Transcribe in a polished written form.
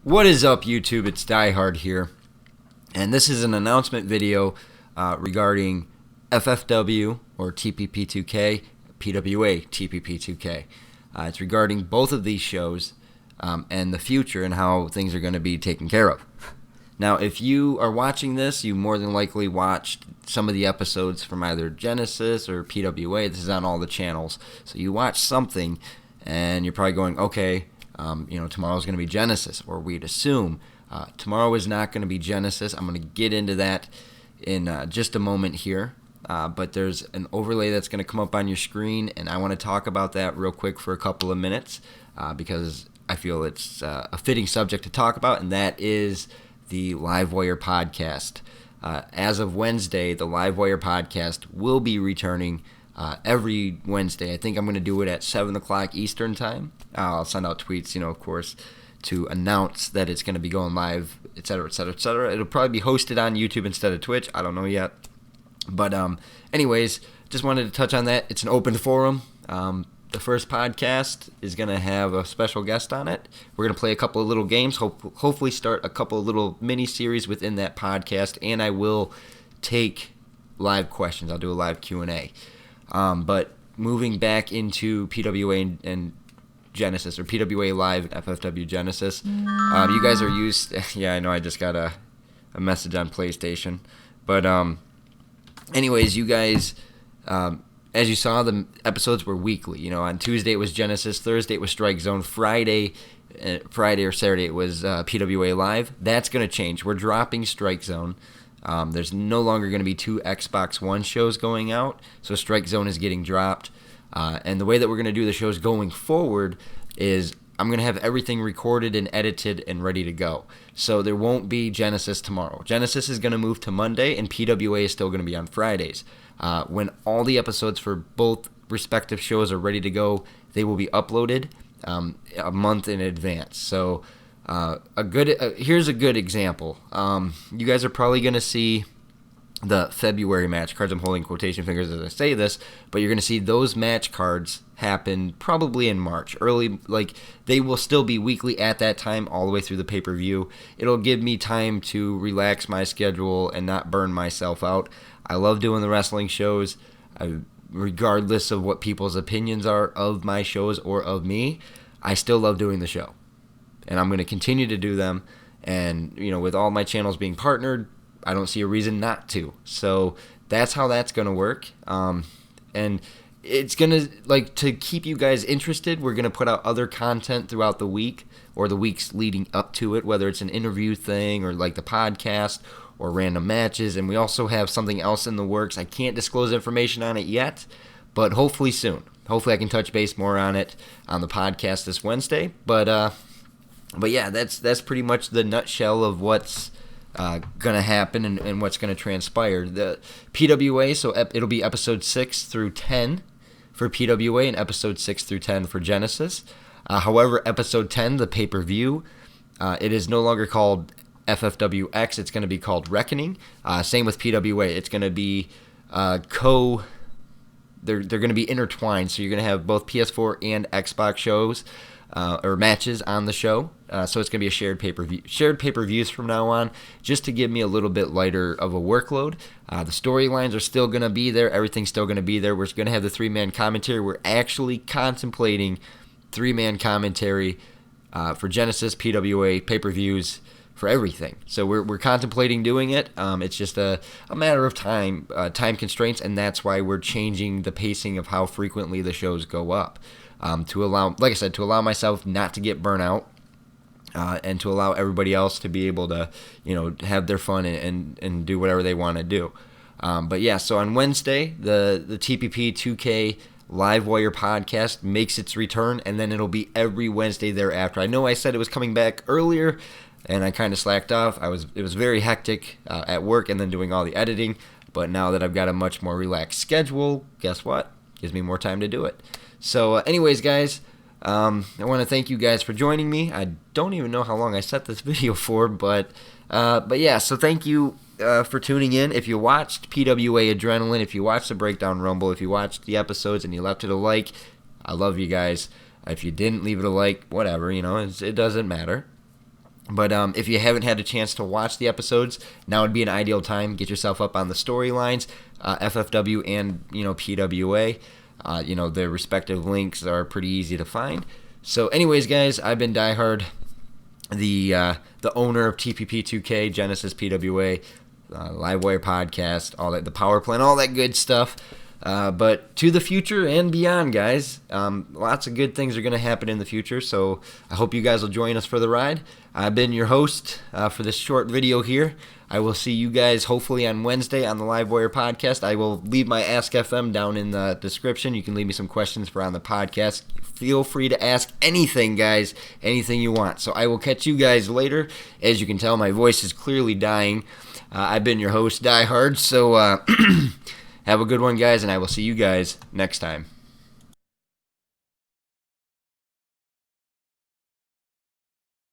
What is up, YouTube? It's Die Hard here, and this is an announcement video regarding FFW or TPP2K, PWA TPP2K. It's regarding both of these shows and the future and how things are going to be taken care of. Now, if you are watching this, you more than likely watched some of the episodes from either Genesis or PWA. This is on all the channels, so you watch something, and you're probably going, okay. Tomorrow's going to be Genesis, or we'd assume. Tomorrow is not going to be Genesis. I'm going to get into that in just a moment here. But there's an overlay that's going to come up on your screen, and I want to talk about that real quick for a couple of minutes because I feel it's a fitting subject to talk about, and that is the Livewire podcast. As of Wednesday, the Livewire podcast will be returning every Wednesday. I think I'm going to do it at 7 o'clock Eastern time. I'll send out tweets, of course, to announce that it's going to be going live, etc., etc., etc. It'll probably be hosted on YouTube instead of Twitch. I don't know yet. But anyways, just wanted to touch on that. It's an open forum. The first podcast is going to have a special guest on it. We're going to play a couple of little games, hopefully start a couple of little mini-series within that podcast, and I will take live questions. I'll do a live Q&A. But moving back into PWA and Genesis, or PWA Live and FFW Genesis, you guys are used. Yeah, I know. I just got a message on PlayStation, but anyways, you guys, as you saw, the episodes were weekly. On Tuesday it was Genesis, Thursday it was Strike Zone, Friday or Saturday it was PWA Live. That's going to change. We're dropping Strike Zone. There's no longer going to be 2 Xbox One shows going out, so Strike Zone is getting dropped. And the way that we're going to do the shows going forward is I'm going to have everything recorded and edited and ready to go. So there won't be Genesis tomorrow. Genesis is going to move to Monday, and PWA is still going to be on Fridays. When all the episodes for both respective shows are ready to go, they will be uploaded a month in advance. So here's a good example. You guys are probably going to see the February match cards. I'm holding quotation fingers as I say this, but you're going to see those match cards happen probably in March. They will still be weekly at that time all the way through the pay-per-view. It'll give me time to relax my schedule and not burn myself out. I love doing the wrestling shows. Regardless of what people's opinions are of my shows or of me, I still love doing the show. And I'm going to continue to do them. And, with all my channels being partnered, I don't see a reason not to. So that's how that's going to work. And it's going to, to keep you guys interested, we're going to put out other content throughout the week or the weeks leading up to it, whether it's an interview thing or the podcast or random matches. And we also have something else in the works. I can't disclose information on it yet, but hopefully soon. Hopefully I can touch base more on it on the podcast this Wednesday. But yeah, that's pretty much the nutshell of what's going to happen and what's going to transpire. The PWA, so it'll be episode 6 through 10 for PWA and episode 6 through 10 for Genesis. However, episode 10, the pay-per-view, it is no longer called FFWX. It's going to be called Reckoning. Same with PWA. It's going to be they're going to be intertwined. So you're going to have both PS4 and Xbox shows or matches on the show. So it's going to be a shared pay-per-views from now on, just to give me a little bit lighter of a workload. The storylines are still going to be there. Everything's still going to be there. We're going to have the 3-man commentary. We're actually contemplating 3-man commentary for Genesis, PWA, pay-per-views, for everything. So we're contemplating doing it. It's just a matter of time constraints, and that's why we're changing the pacing of how frequently the shows go up. To allow myself not to get burnt out, and to allow everybody else to be able to, have their fun and do whatever they want to do. But yeah, so on Wednesday, the TPP 2K Livewire podcast makes its return, and then it'll be every Wednesday thereafter. I know I said it was coming back earlier, and I kind of slacked off. It was very hectic at work and then doing all the editing. But now that I've got a much more relaxed schedule, guess what? Gives me more time to do it. So anyways, guys, I want to thank you guys for joining me. I don't even know how long I set this video for, but yeah, so thank you for tuning in. If you watched PWA Adrenaline, if you watched the Breakdown Rumble, if you watched the episodes and you left it a like, I love you guys. If you didn't leave it a like, whatever, it doesn't matter. But if you haven't had a chance to watch the episodes, now would be an ideal time. Get yourself up on the storylines, FFW and PWA. Their respective links are pretty easy to find. So, anyways, guys, I've been Diehard, the owner of TPP2K, Genesis PWA, Livewire podcast, all that, the power plant, all that good stuff. But to the future and beyond, guys. Lots of good things are going to happen in the future, so I hope you guys will join us for the ride. I've been your host for this short video here. I will see you guys hopefully on Wednesday on the Livewire podcast. I will leave my Ask FM down in the description. You can leave me some questions for on the podcast. Feel free to ask anything, guys, anything you want. So I will catch you guys later. As you can tell, my voice is clearly dying. I've been your host, Diehard, so have a good one, guys, and I will see you guys next time.